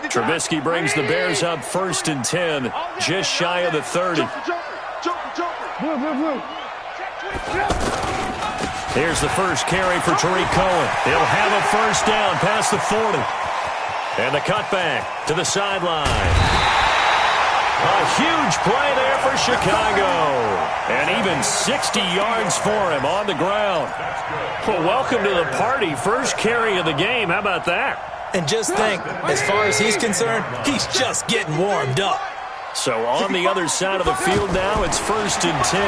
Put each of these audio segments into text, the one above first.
Trubisky brings the Bears up 1st and 10, just shy of the 30. Here's the first carry for Tariq Cohen. He'll have a first down past the 40. And the cutback to the sideline. A huge play there for Chicago. And even 60 yards for him on the ground. Well, welcome to the party. First carry of the game. How about that? And just think, as far as he's concerned, he's just getting warmed up. So on the other side of the field now, it's 1st and 10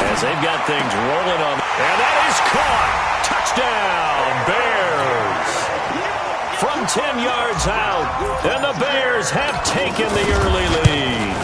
as they've got things rolling on. And that is caught. Touchdown, Bears. From 10 yards out, and the Bears have taken the early lead.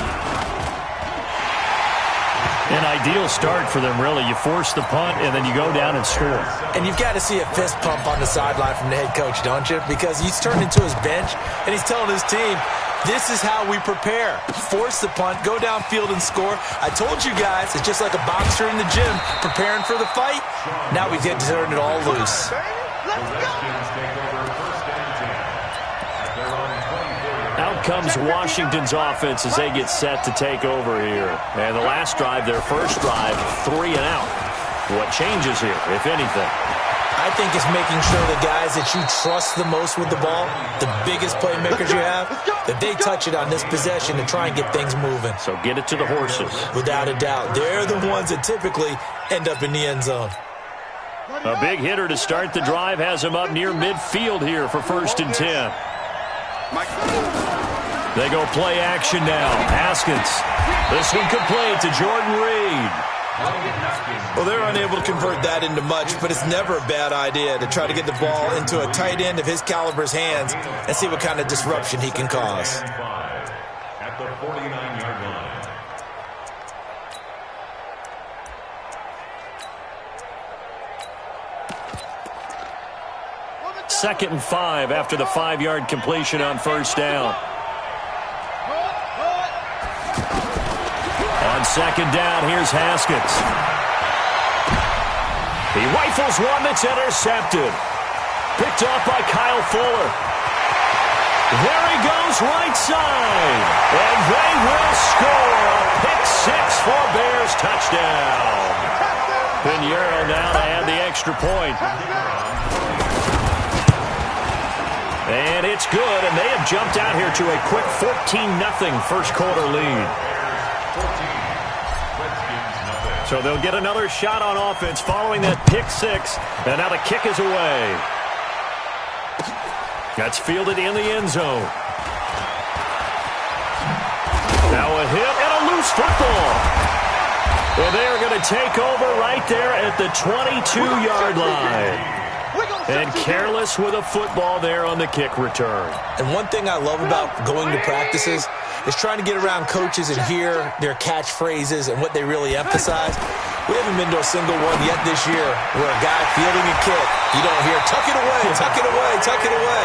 An ideal start for them, really. You force the punt, and then you go down and score. And you've got to see a fist pump on the sideline from the head coach, don't you? Because he's turned into his bench, and he's telling his team, this is how we prepare. Force the punt, go downfield and score. I told you guys, it's just like a boxer in the gym preparing for the fight. Now we get to turn it all loose. Out comes Washington's offense as they get set to take over here. And the last drive, their first drive, 3 and out. What changes here, if anything? I think it's making sure the guys that you trust the most with the ball, the biggest playmakers you have, that they touch it on this possession to try and get things moving. So get it to the horses. Without a doubt. They're the ones that typically end up in the end zone. A big hitter to start the drive has him up near midfield here for 1st and 10. They go play action now. Haskins. This one complete to Jordan Reed. Well, they're unable to convert that into much, but it's never a bad idea to try to get the ball into a tight end of his caliber's hands and see what kind of disruption he can cause. At the 49-yard line. 2nd and 5 after the 5-yard completion on 1st down. On 2nd down, here's Haskins. He rifles one that's intercepted. Picked up by Kyle Fuller. There he goes right side. And they will score a pick 6 for Bears touchdown. Pinheiro now to add the extra point. And it's good, and they have jumped out here to a quick 14-0 first quarter lead. So they'll get another shot on offense following that pick 6, and now the kick is away. That's fielded in the end zone. Now a hit and a loose football. Well, they are going to take over right there at the 22-yard line. And careless with a football there on the kick return. And one thing I love about going to practices is trying to get around coaches and hear their catchphrases and what they really emphasize. We haven't been to a single one yet this year where a guy fielding a kick, you don't hear, tuck it away, tuck it away, tuck it away.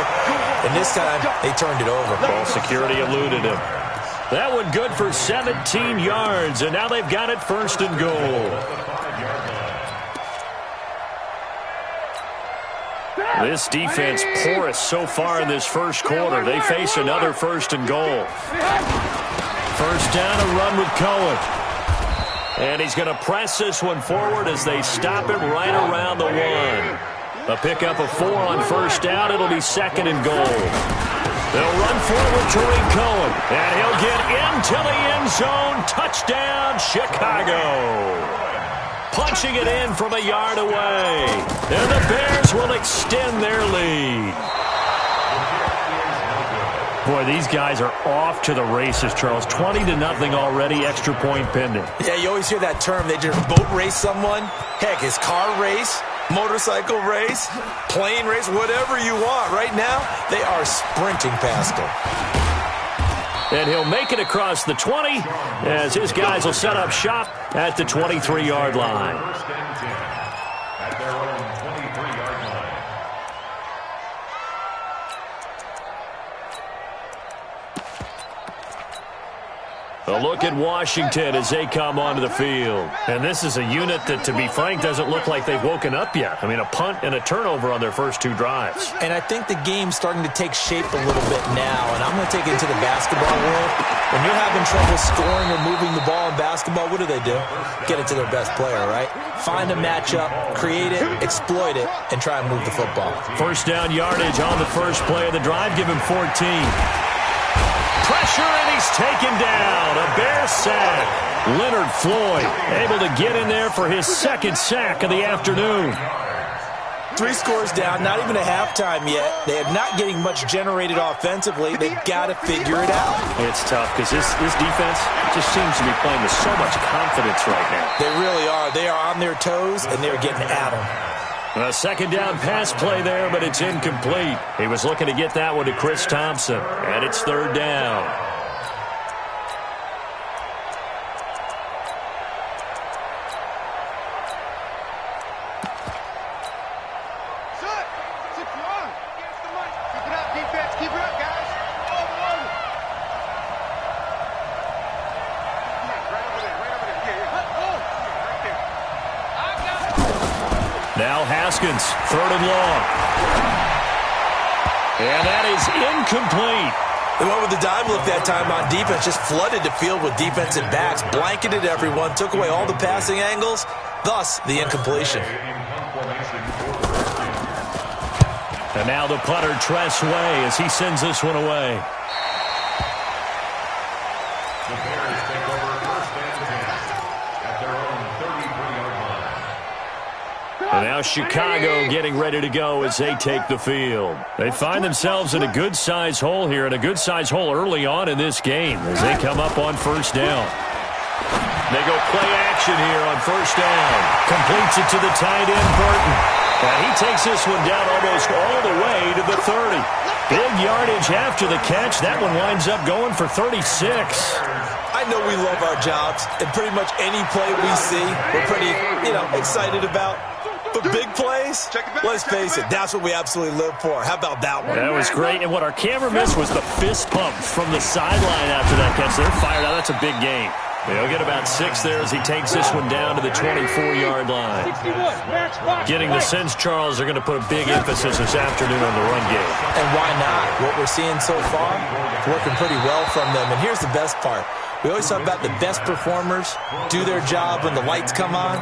And this time, they turned it over. Ball security eluded him. That one good for 17 yards, and now they've got it 1st and goal. This defense porous so far in this first quarter. They face another 1st and goal. 1st down, a run with Cohen. And he's going to press this one forward as they stop it right around the 1. A pickup of 4 on 1st down. It'll be 2nd and goal. They'll run forward Tariq Cohen. And he'll get into the end zone. Touchdown, Chicago. Punching it in from a yard away. And the Bears will extend their lead. Boy, these guys are off to the races, Charles. 20-0 already, extra point pending. Yeah, you always hear that term. They just boat race someone. Heck, it's car race, motorcycle race, plane race, whatever you want. Right now, they are sprinting past them. And he'll make it across the 20 as his guys will set up shop at the 23-yard line. At their own 23-yard line. A look at Washington as they come onto the field. And this is a unit that, to be frank, doesn't look like they've woken up yet. I mean, a punt and a turnover on their first two drives. And I think the game's starting to take shape a little bit now. And I'm going to take it into the basketball world. When you're having trouble scoring or moving the ball in basketball, what do? Get it to their best player, right? Find a matchup, create it, exploit it, and try and move the football. First down yardage on the first play of the drive. Give him 14. Pressure, and he's taken down. A Bear sack. Leonard Floyd able to get in there for his second sack of the afternoon. 3 scores down, not even a halftime yet. They are not getting much generated offensively. They've got to figure it out. It's tough because this defense just seems to be playing with so much confidence right now. They really are. They are on their toes, and they're getting at them. A second down pass play there, but it's incomplete. He was looking to get that one to Chris Thompson, and it's third down. Now Haskins, third and long. And that is incomplete. They went with the dime look that time on defense, just flooded the field with defensive backs, blanketed everyone, took away all the passing angles, thus the incompletion. And now the punter, Tress Way, as he sends this one away. The Bears take over first and 10 at their own 33-yard line. And now Chicago getting ready to go as they take the field. They find themselves in a good-sized hole here, and a good-sized hole early on in this game as they come up on first down. They go play action here on first down. Completes it to the tight end, Burton. And he takes this one down almost all the way to the 30. Big yardage after the catch. That one winds up going for 36. I know we love our jobs, and pretty much any play we see, we're pretty, excited about. But big plays, let's face it, that's what we absolutely live for. How about that one? That was great. And what our camera missed was the fist pump from the sideline after that catch. They're fired out. That's a big game. They'll get about 6 there as he takes this one down to the 24-yard line. Getting the sense, Charles, they're going to put a big emphasis this afternoon on the run game. And why not? What we're seeing so far, it's working pretty well from them. And here's the best part. We always talk about the best performers do their job when the lights come on.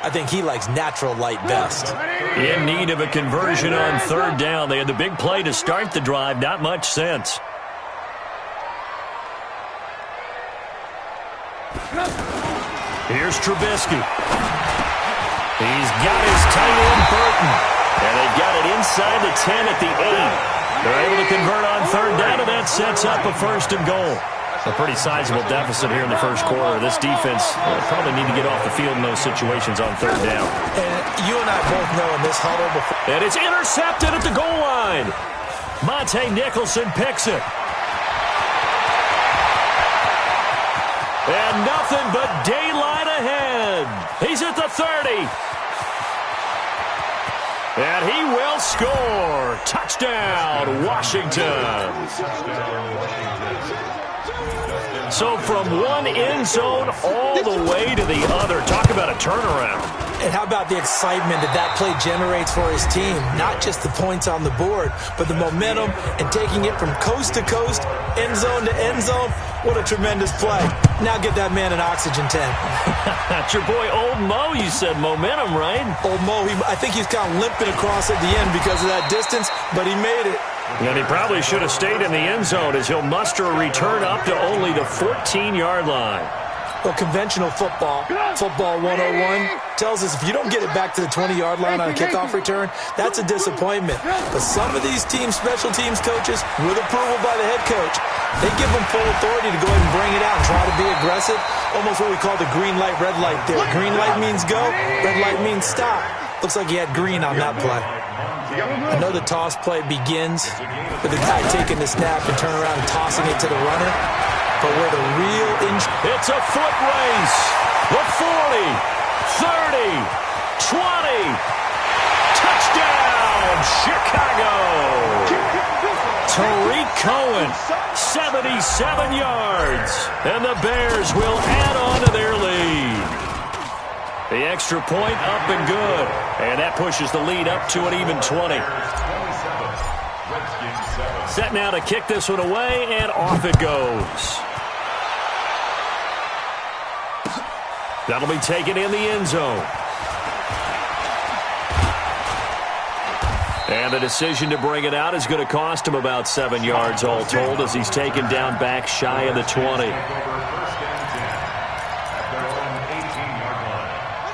I think he likes natural light best. In need of a conversion on third down. They had the big play to start the drive. Not much sense. Here's Trubisky. He's got his tight end, Burton. And they've got it inside the 10 at the 8. They're able to convert on third down, and that sets up a first and goal. A pretty sizable deficit here in the first quarter. This defense probably need to get off the field in those situations on third down. And you and I both know in this huddle before. And it's intercepted at the goal line. Monte Nicholson picks it. And nothing but daylight ahead. He's at the 30. And he will score. Touchdown, Washington. So from one end zone all the way to the other. Talk about a turnaround. And how about the excitement that play generates for his team? Not just the points on the board, but the momentum and taking it from coast to coast, end zone to end zone. What a tremendous play. Now get that man an oxygen tank. That's your boy Old Mo, you said. Momentum, right? Old Mo, I think he's kind of limping across at the end because of that distance, but he made it. And he probably should have stayed in the end zone as he'll muster a return up to only the 14-yard line. Well, conventional football 101, tells us if you don't get it back to the 20-yard line on a kickoff return, that's a disappointment. But some of these special teams coaches, with approval by the head coach, they give them full authority to go ahead and bring it out and try to be aggressive. Almost what we call the green light, red light there. Green light means go, red light means stop. Looks like he had green on that play. I know the toss play begins with the guy taking the snap and turning around and tossing it to the runner. But where the real it's a foot race. The 40, 30, 20. Touchdown, Chicago. Tariq Cohen, 77 yards. And the Bears will add on to their lead. The extra point up and good. And that pushes the lead up to an even 20. Set now to kick this one away, and off it goes. That'll be taken in the end zone. And the decision to bring it out is going to cost him about 7 yards all told as he's taken down back shy of the 20.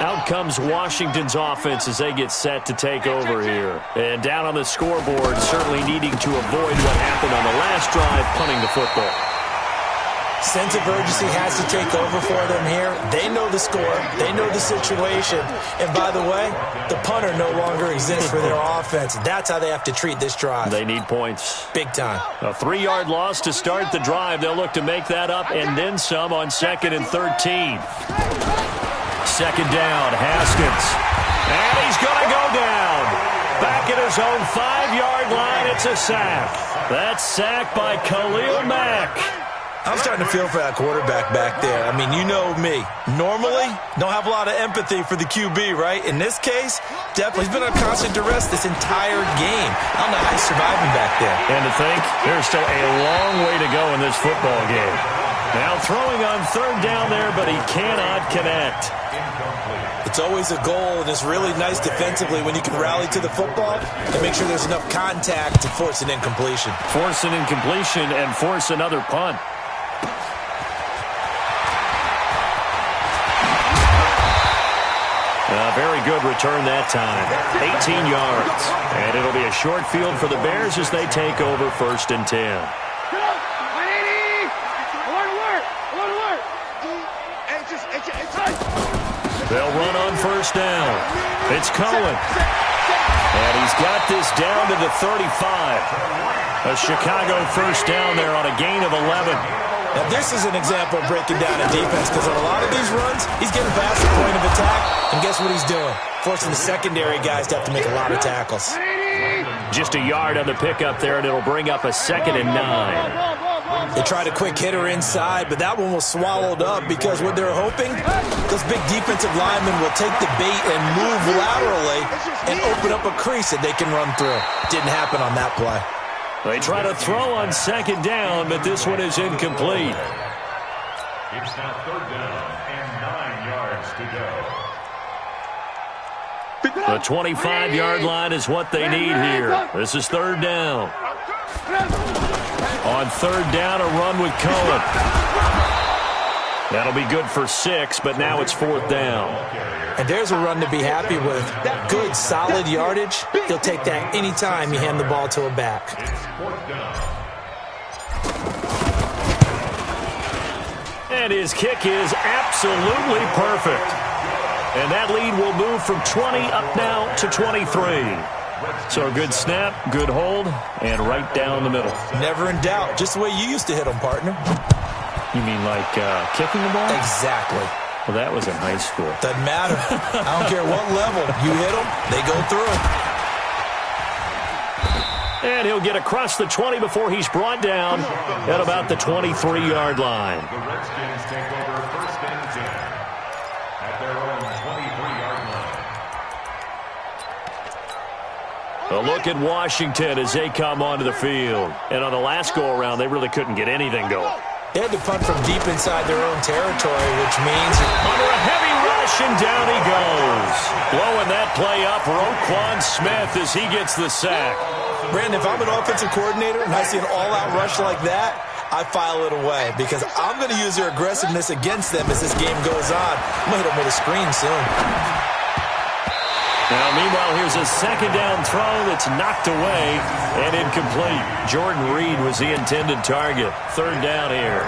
Out comes Washington's offense as they get set to take over here. And down on the scoreboard, certainly needing to avoid what happened on the last drive, punting the football. Sense of urgency has to take over for them here. They know the score. They know the situation. And by the way, the punter no longer exists for their offense. That's how they have to treat this drive. They need points. Big time. A 3-yard loss to start the drive. They'll look to make that up and then some on 2nd and 13. Second down, Haskins. And he's going to go down. Back at his own 5-yard line, it's a sack. That's sacked by Khalil Mack. I'm starting to feel for that quarterback back there. I mean, you know me. Normally, don't have a lot of empathy for the QB, right? In this case, definitely he's been on constant duress this entire game. I don't know how he's surviving back there. And to think, there's still a long way to go in this football game. Now throwing on 3rd down there, but he cannot connect. It's always a goal, and it's really nice defensively when you can rally to the football and make sure there's enough contact to force an incompletion. Force an incompletion and force another punt. A very good return that time. 18 yards. And it'll be a short field for the Bears as they take over 1st and 10. They'll run on 1st down. It's Cohen. And he's got this down to the 35. A Chicago 1st down there on a gain of 11. Now, this is an example of breaking down a defense because on a lot of these runs, he's getting past the point of attack, and guess what he's doing? Forcing the secondary guys to have to make a lot of tackles. Just a yard on the pickup there, and it'll bring up a 2nd and 9. They tried a quick hitter inside, but that one was swallowed up because what they're hoping, those big defensive linemen will take the bait and move laterally and open up a crease that they can run through. Didn't happen on that play. They try to throw on 2nd down, but this one is incomplete. It's now 3rd down and 9 yards to go. The 25-yard line is what they need here. This is 3rd down. On 3rd down, a run with Cohen. That'll be good for 6, but now it's 4th down. And there's a run to be happy with. Good, solid yardage. He'll take that anytime you hand the ball to a back. And his kick is absolutely perfect. And that lead will move from 20 up now to 23. So a good snap, good hold, and right down the middle. Never in doubt. Just the way you used to hit them, partner. You mean like kicking the ball? Exactly. Well, that was in high school. Doesn't matter. I don't care what level. You hit them, they go through. And he'll get across the 20 before he's brought down at about the 23-yard line. The Redskins take over 1st and 10 at their own 23-yard line. A look at Washington as they come onto the field. And on the last go-around, they really couldn't get anything going. They had to punt from deep inside their own territory, which means under a heavy rush, and down he goes. Blowing that play up, Roquan Smith as he gets the sack. Brandon, if I'm an offensive coordinator and I see an all-out rush like that, I file it away because I'm going to use their aggressiveness against them as this game goes on. I'm going to hit them with a screen soon. Now, meanwhile, here's a 2nd down throw that's knocked away and incomplete. Jordan Reed was the intended target. 3rd down here.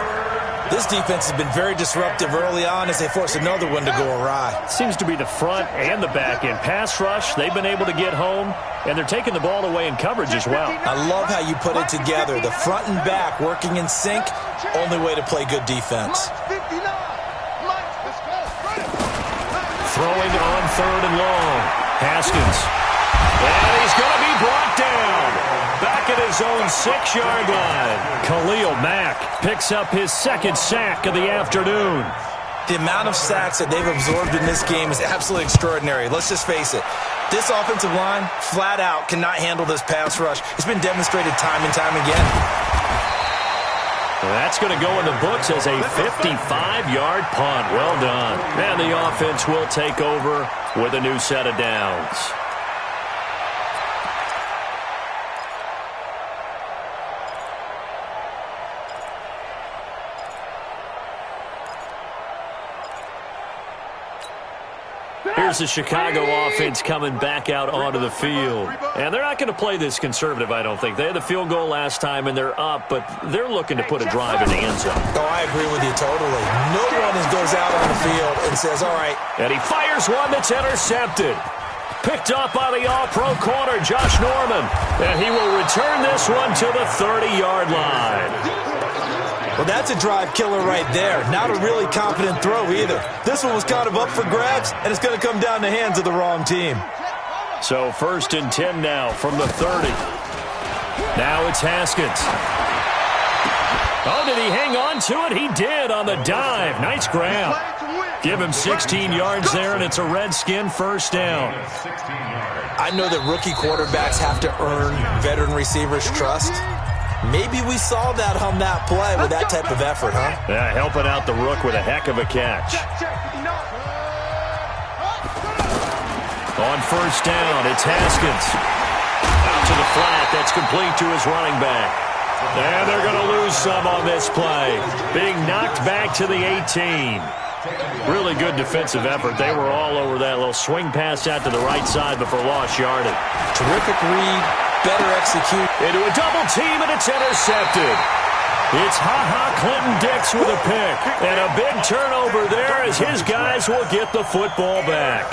This defense has been very disruptive early on as they force another one to go awry. Seems to be the front and the back end. Pass rush, they've been able to get home, and they're taking the ball away in coverage as well. I love how you put it together. The front and back working in sync, only way to play good defense. Throwing on 3rd and long. Haskins. And he's going to be brought down. Back at his his own 6-yard line. Khalil Mack picks up his second sack of the afternoon. The amount of sacks that they've absorbed in this game is absolutely extraordinary. Let's just face it. This offensive line, flat out, cannot handle this pass rush. It's been demonstrated time and time again. That's going to go in the books as a 55-yard punt. Well done. And the offense will take over with a new set of downs. Here's the Chicago offense coming back out onto the field. And they're not going to play this conservative, I don't think. They had the field goal last time, and they're up, but they're looking to put a drive in the end zone. Oh, I agree with you totally. No one goes out on the field and says, all right. And he fires one that's intercepted. Picked up by the all-pro corner, Josh Norman. And he will return this one to the 30-yard line. Well, that's a drive killer right there. Not a really confident throw either. This one was kind of up for grabs, and it's going to come down the hands of the wrong team. So 1st and 10 now from the 30. Now it's Haskins. Oh, did he hang on to it? He did on the dive. Nice grab. Give him 16 yards there, and it's a Redskin first down. I know that rookie quarterbacks have to earn veteran receivers' trust. Maybe we saw that on that play with that type of effort, huh? Yeah, helping out the rook with a heck of a catch. On 1st down, it's Haskins. Out to the flat. That's complete to his running back. And they're going to lose some on this play. Being knocked back to the 18. Really good defensive effort. They were all over that little swing pass out to the right side before lost yardage. Terrific read. Better execute. Into a double team, and it's intercepted. It's Clinton Dix with a pick. And a big turnover there as his guys will get the football back.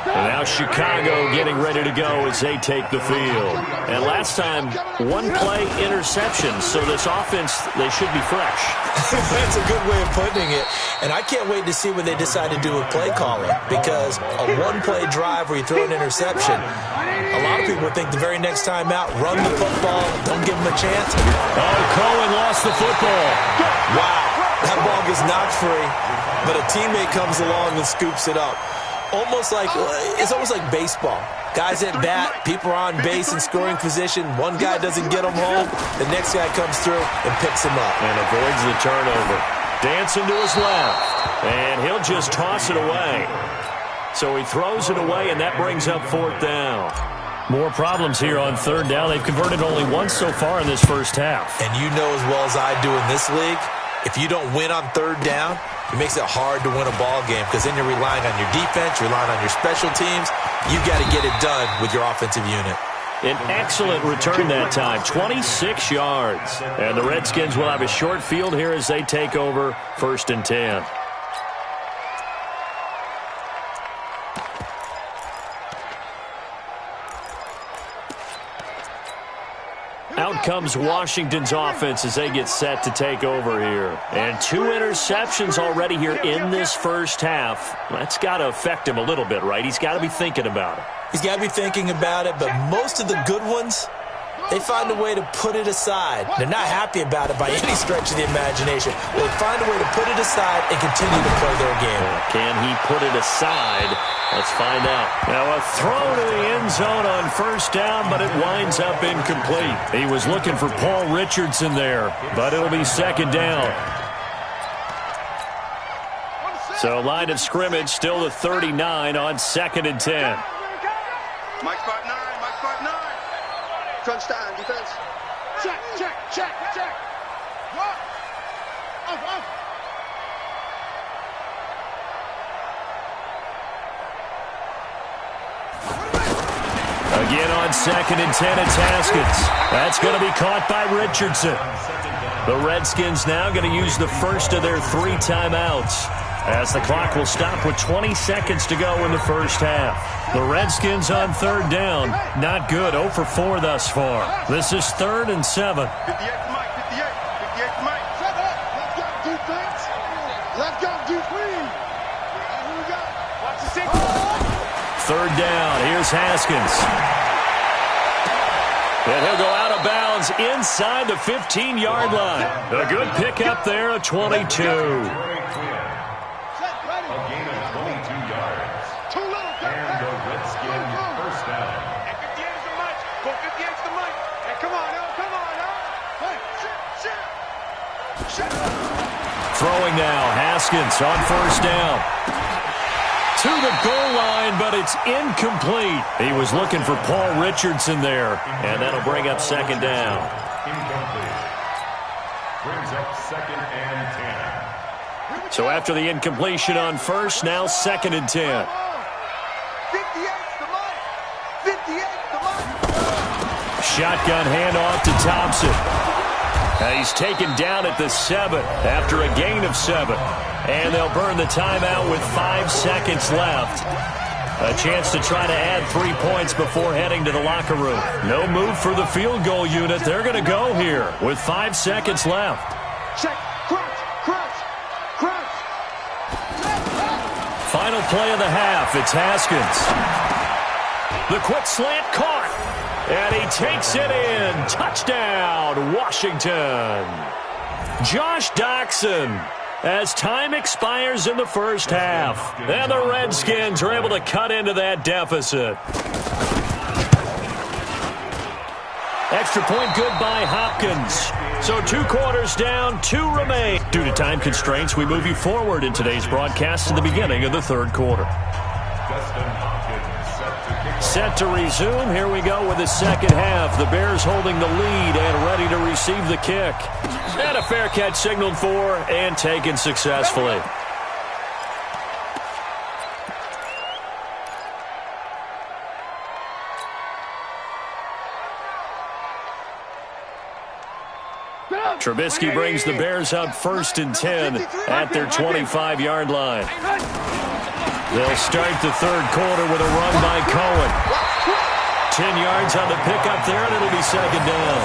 And now Chicago getting ready to go as they take the field. And last time, one play interception. So this offense, they should be fresh. That's a good way of putting it. And I can't wait to see what they decide to do with play calling. Because a one-play drive where you throw an interception, a lot of people think the very next time out, run the football, don't give them a chance. Oh, Cohen lost the football. Wow. That ball gets knocked free, but a teammate comes along and scoops it up. It's almost like baseball. Guys at bat, people are on base in scoring position. One guy doesn't get them home. The next guy comes through and picks him up. And avoids the turnover. Dancing to his left. And he'll just toss it away. So he throws it away, and that brings up 4th down. More problems here on 3rd down. They've converted only once so far in this first half. And you know as well as I do in this league, if you don't win on 3rd down, it makes it hard to win a ball game because then you're relying on your defense, you're relying on your special teams. You've got to get it done with your offensive unit. An excellent return that time, 26 yards. And the Redskins will have a short field here as they take over 1st and 10. Out comes Washington's offense as they get set to take over here. And 2 interceptions already here in this first half. That's got to affect him a little bit, right? He's got to be thinking about it. He's got to be thinking about it, but most of the good ones, they find a way to put it aside. They're not happy about it by any stretch of the imagination. But they find a way to put it aside and continue to play their game. Can he put it aside? Let's find out. Now a throw to the end zone on 1st down, but it winds up incomplete. He was looking for Paul Richardson there, but it'll be 2nd down. So line of scrimmage still to 39 on 2nd and 10. Mike 5-9, Mike 5-9. Crunch time, defense. Check, check, check, check. Up. Again on 2nd and 10, it's Haskins. That's going to be caught by Richardson. The Redskins now going to use the first of their 3 timeouts, as the clock will stop with 20 seconds to go in the first half. The Redskins on 3rd down. Not good. 0 for 4 thus far. This is 3rd and 7. 58 to Mike, 58 to Mike. Shut up. Let's go, defense. Let's go, defense. Who we got? Watch the 6. 3rd down. Here's Haskins. And he'll go is inside the 15-yard line. A good pickup there, a 22. A gain of 22 yards. And the Redskins first down. And 58 is the much. Go 58 is the much. Hey, come on, now. Come on, now. Hey, shit. Throwing now, Haskins on first down. To the goal line, but it's incomplete. He was looking for Paul Richardson there, and that'll bring up second down. Incomplete. Brings up second and 10. So after the incompletion on first, now second and 10. 58's the money. 58's the money. Shotgun handoff to Thompson. He's taken down at the 7 after a gain of 7. And they'll burn the timeout with 5 seconds left. A chance to try to add 3 points before heading to the locker room. No move for the field goal unit. They're going to go here with 5 seconds left. Check. Crouch. Final play of the half. It's Haskins. The quick slant caught. And he takes it in. Touchdown, Washington. Josh Doxson. As time expires in the first half. And the Redskins are able to cut into that deficit. Extra point good by Hopkins. So 2 quarters down, 2 remain. Due to time constraints, we move you forward in today's broadcast to the beginning of the third quarter. Set to resume. Here we go with the second half. The Bears holding the lead and ready to receive the kick. And a fair catch signaled for and taken successfully. Trubisky brings the Bears up first and 10 at their 25-yard line. They'll start the third quarter with a run by Cohen. 10 yards on the pickup there, and it'll be second down.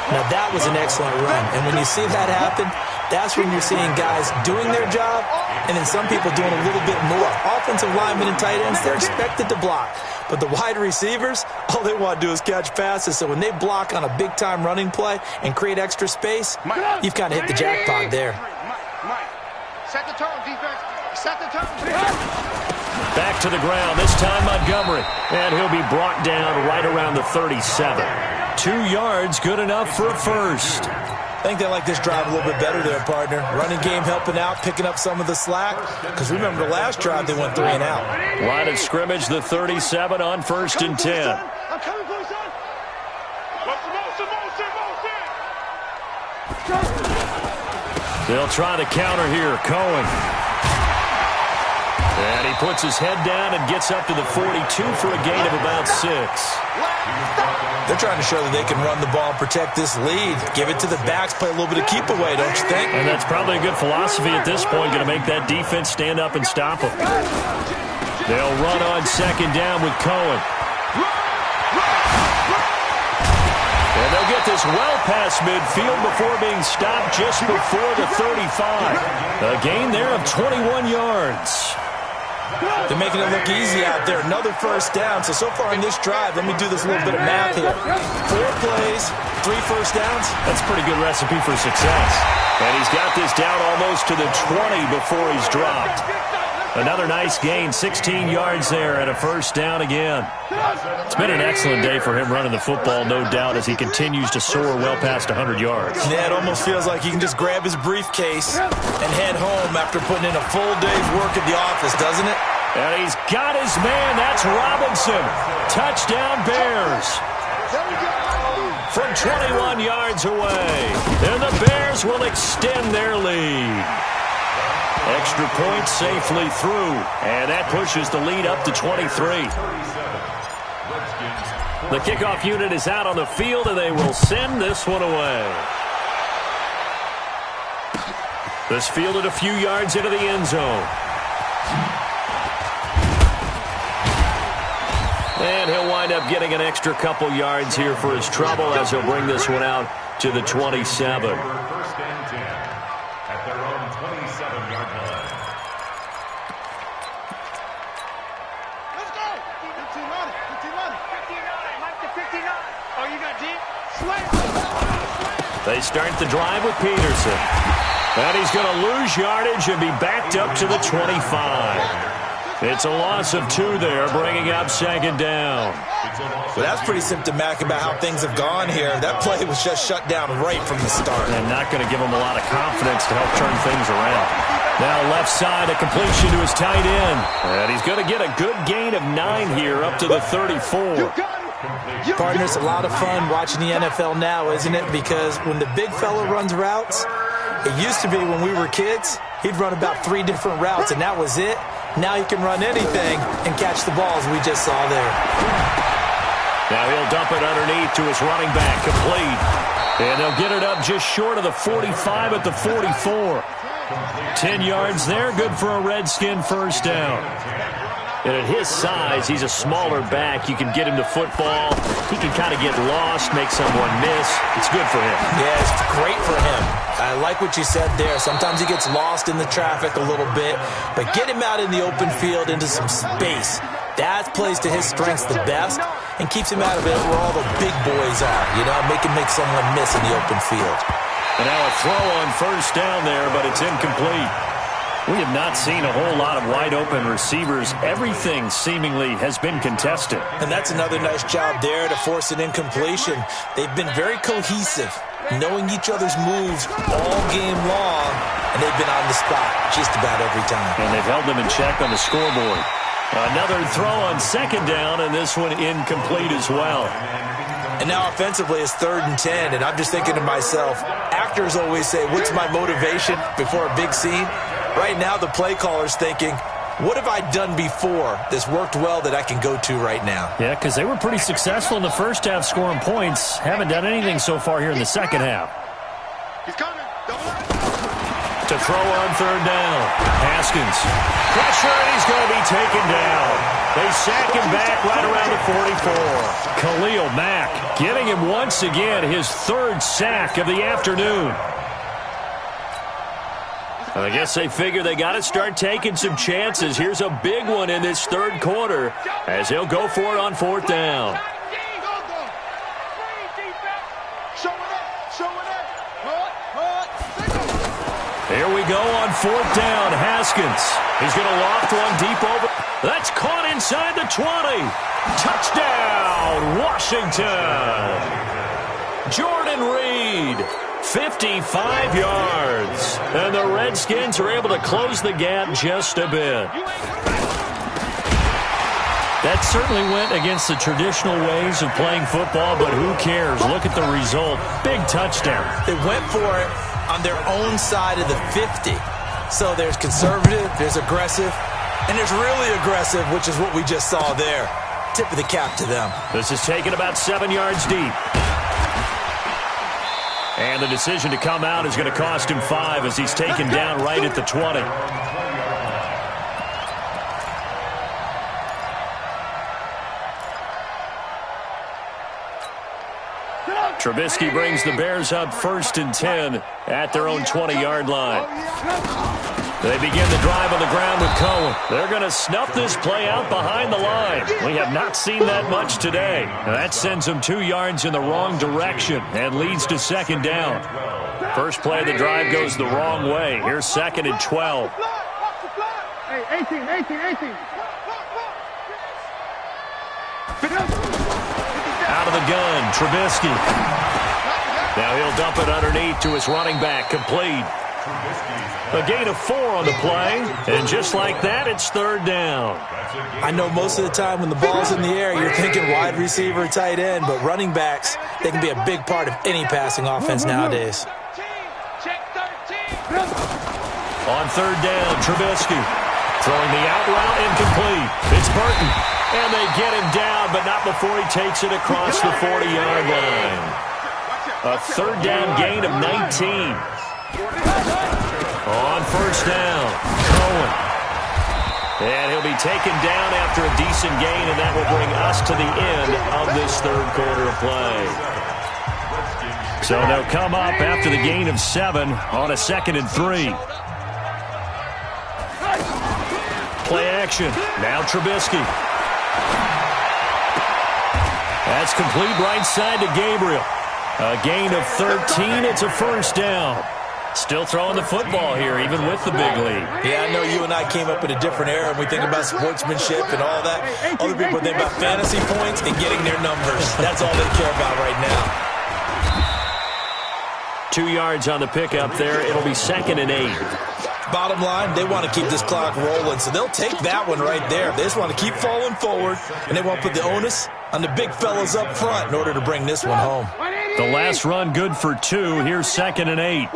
Now, that was an excellent run. And when you see that happen, that's when you're seeing guys doing their job and then some people doing a little bit more. Offensive linemen and tight ends, they're expected to block. But the wide receivers, all they want to do is catch passes. So when they block on a big-time running play and create extra space, you've kind of hit the jackpot there. Mike. Set the tone, defense. Set the tone. Back to the ground, this time Montgomery. And he'll be brought down right around the 37. 2 yards, good enough for a first. I think they like this drive a little bit better there, partner. Running game helping out, picking up some of the slack. Because remember the last drive, they went 3 and out. Line of scrimmage, the 37 on first and 10. I'm coming for you, son. They'll try to counter here. Cohen. And he puts his head down and gets up to the 42 for a gain of about 6. They're trying to show that they can run the ball and protect this lead. Give it to the backs, play a little bit of keep away, don't you think? And that's probably a good philosophy at this point, going to make that defense stand up and stop them. They'll run on second down with Cohen. And they'll get this well past midfield before being stopped just before the 35. A gain there of 21 yards. They're making it look easy out there. Another first down. So far in this drive, let me do this little bit of math here. 4 plays, 3 first downs. That's a pretty good recipe for success. And he's got this down almost to the 20 before he's dropped. Another nice gain, 16 yards there and a first down again. It's been an excellent day for him running the football, no doubt, as he continues to soar well past 100 yards. Yeah, it almost feels like he can just grab his briefcase and head home after putting in a full day's work at the office, doesn't it? And he's got his man. That's Robinson. Touchdown Bears. From 21 yards away. And the Bears will extend their lead. Extra point safely through. And that pushes the lead up to 23. The kickoff unit is out on the field, and they will send this one away. This fielded a few yards into the end zone. And he'll wind up getting an extra couple yards here for his trouble as he'll bring this one out to the 27. First and 10 at their own 27-yard line. Let's go. 15 on it. 15 on it. 59. Mike, the 59. Oh, you got deep? They start the drive with Peterson. And he's going to lose yardage and be backed up to the 25. It's a loss of 2 there, bringing up second down. Well, that's pretty symptomatic about how things have gone here. That play was just shut down right from the start. And not going to give him a lot of confidence to help turn things around. Now left side, a completion to his tight end. And he's going to get a good gain of 9 here up to the 34. Partner, it's a lot of fun watching the NFL now, isn't it? Because when the big fella runs routes, it used to be when we were kids, he'd run about 3 different routes, and that was it. Now he can run anything and catch the balls we just saw there. Now he'll dump it underneath to his running back, complete. And they'll get it up just short of the 45 at the 44. 10 yards there, good for a Redskin first down. And at his size, he's a smaller back. You can get him to football. He can kind of get lost, make someone miss. It's good for him. Yeah, it's great for him. I like what you said there. Sometimes he gets lost in the traffic a little bit, but get him out in the open field into some space. That plays to his strengths the best and keeps him out of it where all the big boys are. You know, make him make someone miss in the open field. And now a throw on first down there, but it's incomplete. We have not seen a whole lot of wide-open receivers. Everything seemingly has been contested. And that's another nice job there to force an incompletion. They've been very cohesive, knowing each other's moves all game long, and they've been on the spot just about every time. And they've held them in check on the scoreboard. Another throw on second down, and this one incomplete as well. And now offensively it's 3rd and 10, and I'm just thinking to myself, actors always say, what's my motivation before a big scene? Right now the play caller's thinking, what have I done before that's worked well that I can go to right now? Yeah, because they were pretty successful in the first half scoring points. Haven't done anything so far here in the second half. He's coming. To throw on third down. Haskins. Pressure, and he's going to be taken down. They sack him back right around the 44. Khalil Mack getting him once again his 3rd sack of the afternoon. I guess they figure they got to start taking some chances. Here's a big one in this 3rd quarter as he'll go for it on 4th down. Here we go on 4th down. Haskins. He's going to loft one deep over. That's caught inside the 20. Touchdown, Washington. Jordan Reed. 55 yards. And the Redskins are able to close the gap just a bit. That certainly went against the traditional ways of playing football, but who cares? Look at the result. Big touchdown. They went for it on their own side of the 50. So there's conservative, there's aggressive, and there's really aggressive, which is what we just saw there. Tip of the cap to them. This is taken about 7 yards deep. And the decision to come out is going to cost him 5 as he's taken down right at the 20. Trubisky brings the Bears up 1st and 10 at their own 20-yard line. They begin the drive on the ground with Cohen. They're going to snuff this play out behind the line. We have not seen that much today. Now that sends them 2 yards in the wrong direction and leads to 2nd down. First play of the drive goes the wrong way. Here's 2nd and 12. Hey, 18. Out of the gun, Trubisky. Now he'll dump it underneath to his running back, complete. A gain of 4 on the play, and just like that, it's 3rd down. I know most of the time when the ball's in the air, you're thinking wide receiver, tight end, but running backs, they can be a big part of any passing offense nowadays. On 3rd down, Trubisky. Throwing the out route incomplete. It's Burton. And they get him down, but not before he takes it across the 40-yard line. A 3rd down gain of 19. On 1st down, Cohen. And he'll be taken down after a decent gain, and that will bring us to the end of this 3rd quarter of play. So they'll come up after the gain of 7 on a 2nd and 3. Play action. Now Trubisky. That's complete right side to Gabriel. A gain of 13. It's a first down. Still throwing the football here, even with the big lead. Yeah, I know you and I came up in a different era, and we think about sportsmanship and all that. Other people think about fantasy points and getting their numbers. That's all they care about right now. 2 yards on the pickup there. It'll be 2nd and 8. Bottom line, they want to keep this clock rolling, so they'll take that one right there. They just want to keep falling forward, and they want to put the onus on the big fellas up front in order to bring this one home. The last run good for 2. Here's 2nd and 8.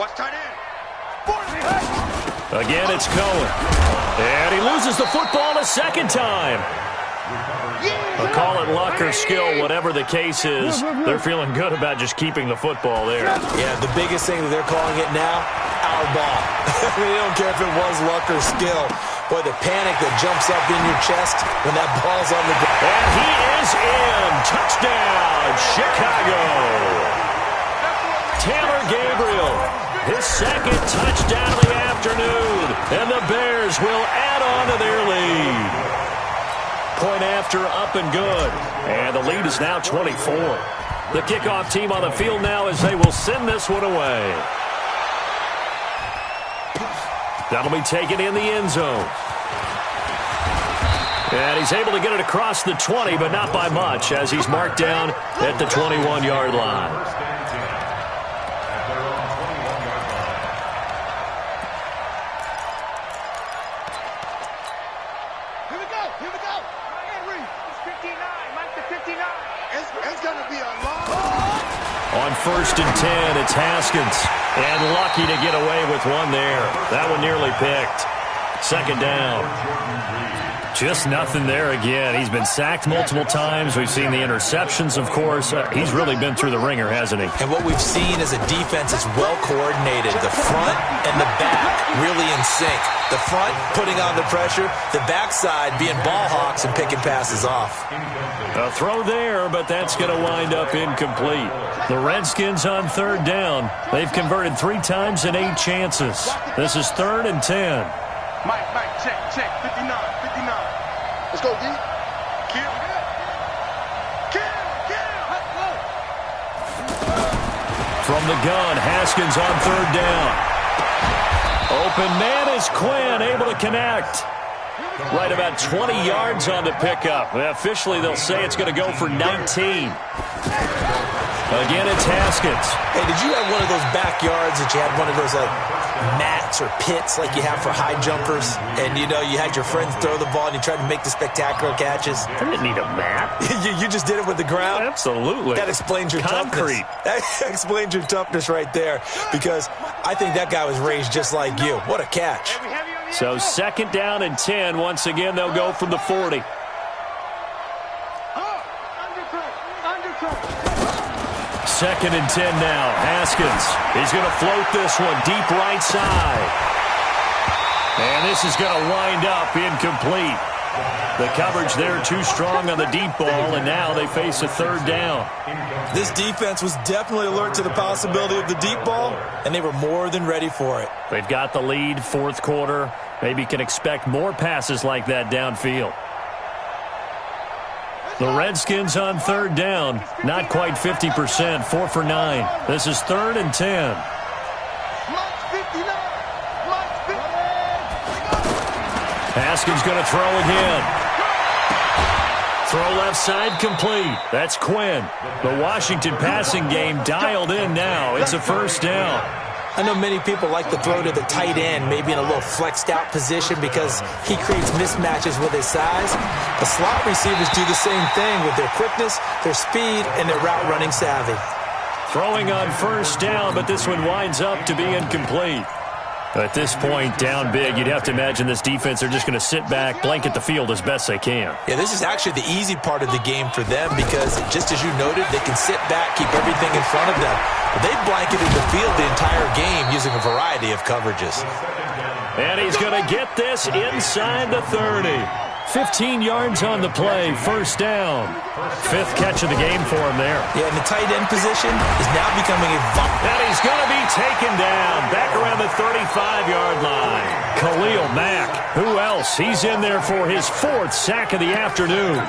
Again, it's Cohen. And he loses the football a second time. Call it luck or skill, whatever the case is. They're feeling good about just keeping the football there. Yeah, the biggest thing that they're calling it now, our ball. They don't care if it was luck or skill. Boy, the panic that jumps up in your chest when that ball's on the ground. And he is in. Touchdown, Chicago. Taylor Gabriel, his 2nd touchdown of the afternoon. And the Bears will add on to their lead. Point after, up and good. And the lead is now 24. The kickoff team on the field now as they will send this one away. That'll be taken in the end zone. And he's able to get it across the 20, but not by much, as he's marked down at the 21-yard line. On 1st and 10, it's Haskins. And lucky to get away with one there. That one nearly picked. 2nd down. Just nothing there again. He's been sacked multiple times. We've seen the interceptions, of course. He's really been through the ringer, hasn't he? And what we've seen is a defense that's well coordinated. The front and the back really in sync. The front putting on the pressure. The backside being ball hawks and picking passes off. A throw there, but that's going to wind up incomplete. The Redskins on 3rd down. They've converted 3 times in 8 chances. This is 3rd and 10. Mike, check, 59. Let's go, D. Kill. From the gun, Haskins on 3rd down. Open man is Quinn, able to connect. Right about 20 yards on the pickup. Officially, they'll say it's going to go for 19. Again, it's Haskins. Hey, did you have one of those backyards that you had one of those, like, mats or pits like you have for high jumpers? And, you know, you had your friends throw the ball and you tried to make the spectacular catches? I didn't need a mat. you just did it with the ground? Absolutely. That explains your Concrete. toughness. That explains your toughness right there. Because I think that guy was raised just like you. What a catch. So 2nd down and 10. Once again, they'll go from the 40. Second and 10 now. Haskins. He's going to float this one deep right side. And this is going to wind up incomplete. The coverage there too strong on the deep ball, and now they face a 3rd down. This defense was definitely alert to the possibility of the deep ball, and they were more than ready for it. They've got the lead, 4th quarter. Maybe can expect more passes like that downfield. The Redskins on 3rd down. Not quite 50%, 4 for 9. This is 3rd and 10. Haskins going to throw again. Throw left side complete. That's Quinn. The Washington passing game dialed in now. It's a 1st down. I know many people like to throw to the tight end, maybe in a little flexed out position because he creates mismatches with his size. The slot receivers do the same thing with their quickness, their speed, and their route running savvy. Throwing on 1st down, but this one winds up to be incomplete. At this point, down big, you'd have to imagine this defense are just going to sit back, blanket the field as best they can. Yeah, this is actually the easy part of the game for them because, just as you noted, they can sit back, keep everything in front of them. But they've blanketed the field the entire game using a variety of coverages. And he's going to get this inside the 30. 15 yards on the play, 1st down. 5th catch of the game for him there. Yeah, and the tight end position is now becoming a... And he's going to be taken down back around the 35-yard line. Khalil Mack, who else? He's in there for his 4th sack of the afternoon.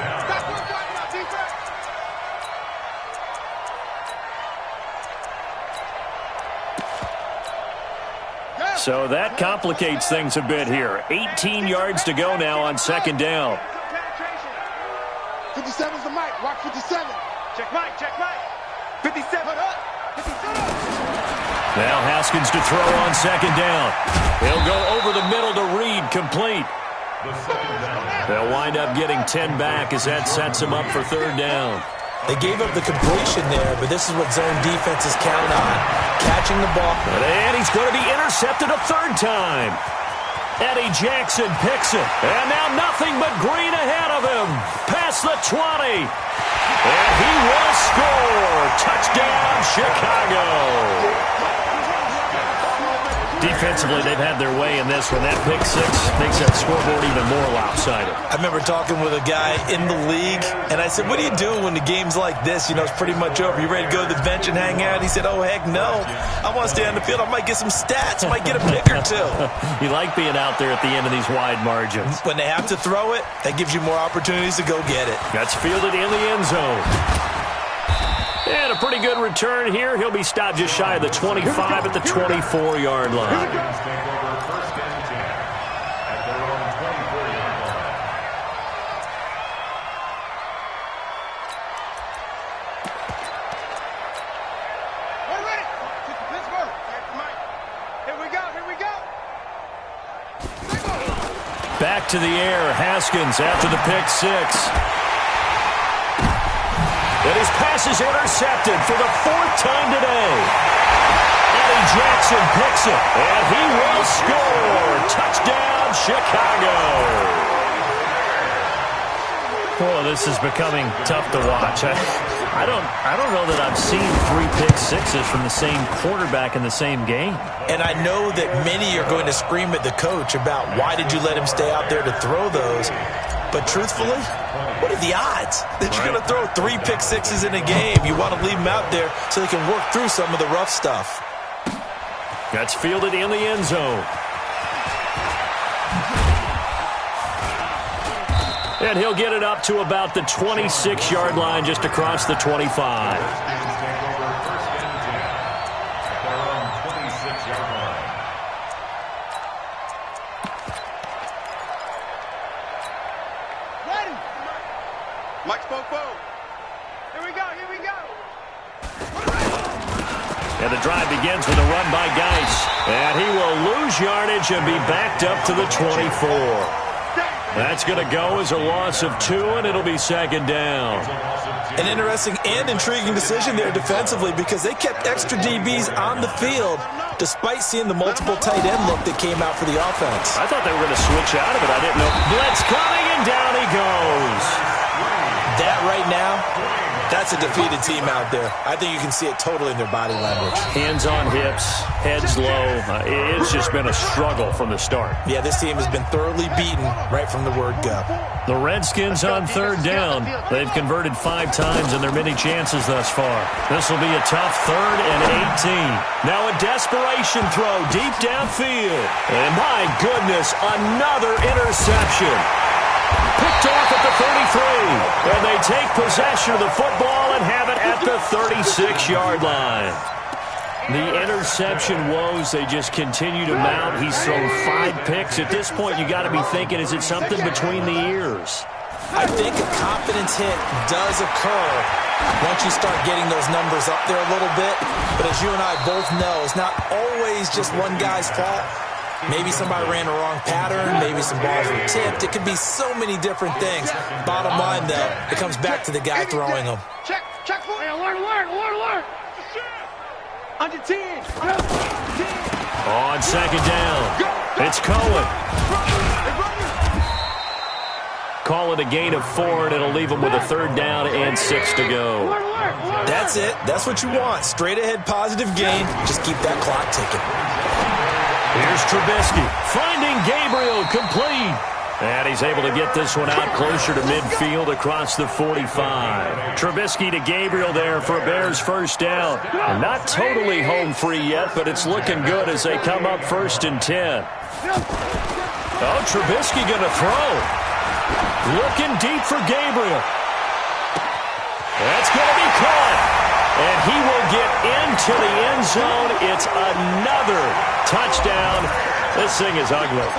So that complicates things a bit here. 18 yards to go now on second down. 57's the mic. Watch 57. Check Mike. 57. Now Haskins to throw on second down. He'll go over the middle to Reed, complete. They'll wind up getting 10 back as that sets him up for third down. They gave up the completion there, but this is what zone defenses count on. Catching the ball. And he's going to be intercepted a third time. Eddie Jackson picks it. And now nothing but green ahead of him. Past the 20. And he will score. Touchdown, Chicago. Defensively, they've had their way in this one. That pick six makes that scoreboard even more lopsided. I remember talking with a guy in the league, and I said, what do you do when the game's like this? You know, it's pretty much over. You ready to go to the bench and hang out? He said, oh, heck no. I want to stay on the field. I might get some stats. I might get a pick or two. You like being out there at the end of these wide margins. When they have to throw it, that gives you more opportunities to go get it. That's fielded in the end zone. And a pretty good return here. He'll be stopped just shy of the 25 at the 24-yard line. Back to the air. Haskins after the pick six. And his pass is intercepted for the fourth time today. Eddie Jackson picks it, and he will score. Touchdown, Chicago. Boy, this is becoming tough to watch. I don't know that I've seen 3 pick sixes from the same quarterback in the same game. And I know that many are going to scream at the coach about why did you let him stay out there to throw those. But truthfully, what are the odds that you're going to throw 3 pick sixes in a game? You want to leave them out there so they can work through some of the rough stuff. That's fielded in the end zone. And he'll get it up to about the 26-yard line just across the 25. Mike's Here we go. And the drive begins with a run by Geis. And he will lose yardage and be backed up to the 24. That's going to go as a loss of 2, and it'll be second down. An interesting and intriguing decision there defensively because they kept extra DBs on the field despite seeing the multiple tight end look that came out for the offense. I thought they were going to switch out of it. I didn't know. Blitz coming, and down he goes. That right now, that's a defeated team out there. I think you can see it totally in their body language. Hands on hips, heads low. It's just been a struggle from the start. Yeah, this team has been thoroughly beaten right from the word go. The Redskins on third down. They've converted 5 times in their many chances thus far. This will be a tough 3rd and 18. Now a desperation throw deep downfield. And my goodness, another interception. Picked off at the 33. And they take possession of the football and have it at the 36-yard line. The interception woes, they just continue to mount. He's thrown 5 picks. At this point, you got to be thinking, is it something between the ears? I think a confidence hit does occur once you start getting those numbers up there a little bit. But as you and I both know, it's not always just one guy's fault. Maybe somebody ran a wrong pattern. Maybe some balls were tipped. It could be so many different things. Bottom line, though, it comes back to the guy throwing them. Check. Hey, alert. Under 10. On second down, it's Cohen. Call it a gain of 4, and it'll leave him with a 3rd down and 6 to go. That's it. That's what you want. Straight ahead positive gain. Just keep that clock ticking. Here's Trubisky, finding Gabriel, complete. And he's able to get this one out closer to midfield across the 45. Trubisky to Gabriel there for a Bears first down. And not totally home free yet, but it's looking good as they come up 1st and 10. Oh, Trubisky going to throw. Looking deep for Gabriel. That's going to be caught. And he will get into the end zone. It's another touchdown. This thing is ugly.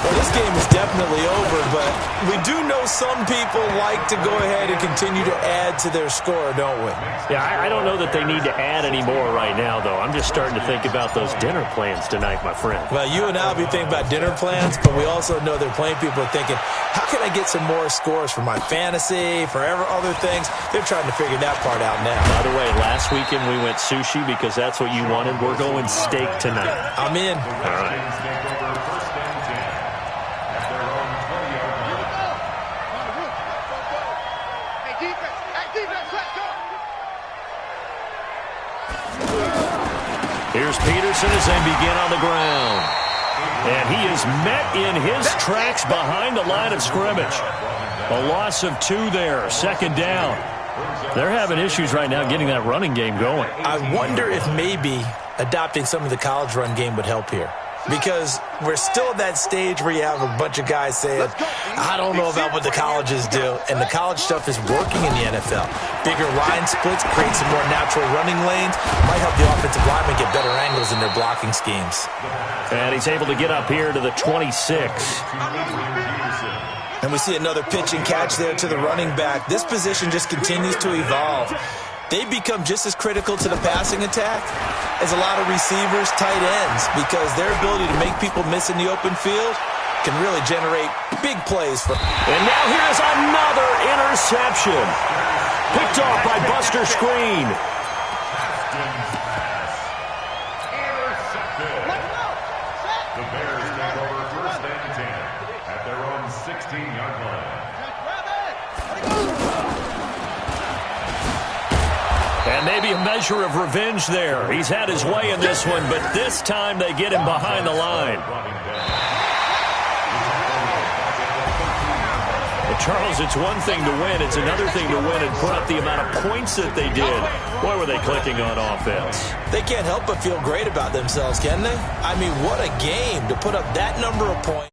Well, this game is definitely over, but we do know some people like to go ahead and continue to add to their score, don't we? Yeah, I don't know that they need to add any more right now, though. I'm just starting to think about those dinner plans tonight, my friend. Well, you and I will be thinking about dinner plans, but we also know there are plenty of people are thinking, how can I get some more scores for my fantasy, for other things? They're trying to figure that part out now. By the way, last weekend we went sushi because that's what you wanted. We're going steak tonight. I'm in. All right. Here's Peterson as they begin on the ground. And he is met in his tracks behind the line of scrimmage. A loss of 2 there, second down. They're having issues right now getting that running game going. I wonder if maybe adopting some of the college run game would help here. Because we're still at that stage where you have a bunch of guys saying, I don't know about what the colleges do. And the college stuff is working in the NFL. Bigger line splits, create some more natural running lanes. Might help the offensive linemen get better angles in their blocking schemes. And he's able to get up here to the 26. And we see another pitch and catch there to the running back. This position just continues to evolve. They become just as critical to the passing attack as a lot of receivers, tight ends, because their ability to make people miss in the open field can really generate big plays. And now here's another interception. Picked off by Buster Screen. The Bears take over first and 10 at their own 16-yard line. And maybe a measure of revenge there. He's had his way in this one, but this time they get him behind the line. Well, Charles, it's one thing to win. It's another thing to win and put up the amount of points that they did. Boy, were they clicking on offense. They can't help but feel great about themselves, can they? I mean, what a game to put up that number of points.